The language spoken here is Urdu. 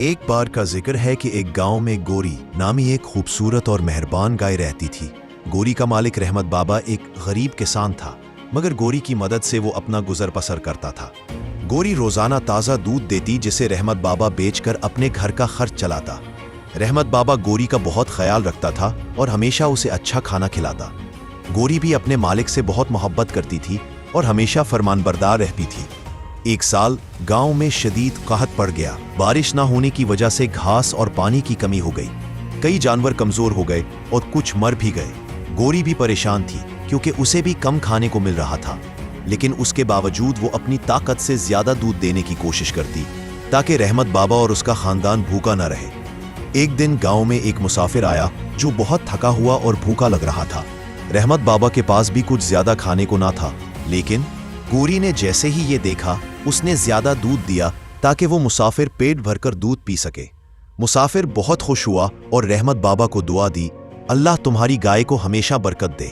ایک بار کا ذکر ہے کہ ایک گاؤں میں گوری نامی ایک خوبصورت اور مہربان گائے رہتی تھی۔ گوری کا مالک رحمت بابا ایک غریب کسان تھا، مگر گوری کی مدد سے وہ اپنا گزر بسر کرتا تھا۔ گوری روزانہ تازہ دودھ دیتی جسے رحمت بابا بیچ کر اپنے گھر کا خرچ چلاتا۔ رحمت بابا گوری کا بہت خیال رکھتا تھا اور ہمیشہ اسے اچھا کھانا کھلاتا۔ گوری بھی اپنے مالک سے بہت محبت کرتی تھی اور ہمیشہ فرمانبردار رہتی تھی۔ ایک سال گاؤں میں شدید قحط پڑ گیا۔ بارش نہ ہونے کی وجہ سے گھاس اور پانی کی کمی ہو گئی۔ کئی جانور کمزور ہو گئے اور کچھ مر بھی گئے۔ گوری بھی پریشان تھی کیونکہ اسے بھی کم کھانے کو مل رہا تھا، لیکن اس کے باوجود وہ اپنی طاقت سے زیادہ دودھ دینے کی کوشش کرتی تاکہ رحمت بابا اور اس کا خاندان بھوکا نہ رہے۔ ایک دن گاؤں میں ایک مسافر آیا جو بہت تھکا ہوا اور بھوکا لگ رہا تھا۔ رحمت بابا کے پاس بھی کچھ زیادہ کھانے کو نہ تھا، لیکن گوری نے جیسے ہی یہ دیکھا اس نے زیادہ دودھ دیا تاکہ وہ مسافر پیٹ بھر کر دودھ پی سکے۔ مسافر بہت خوش ہوا اور رحمت بابا کو دعا دی، اللہ تمہاری گائے کو ہمیشہ برکت دے۔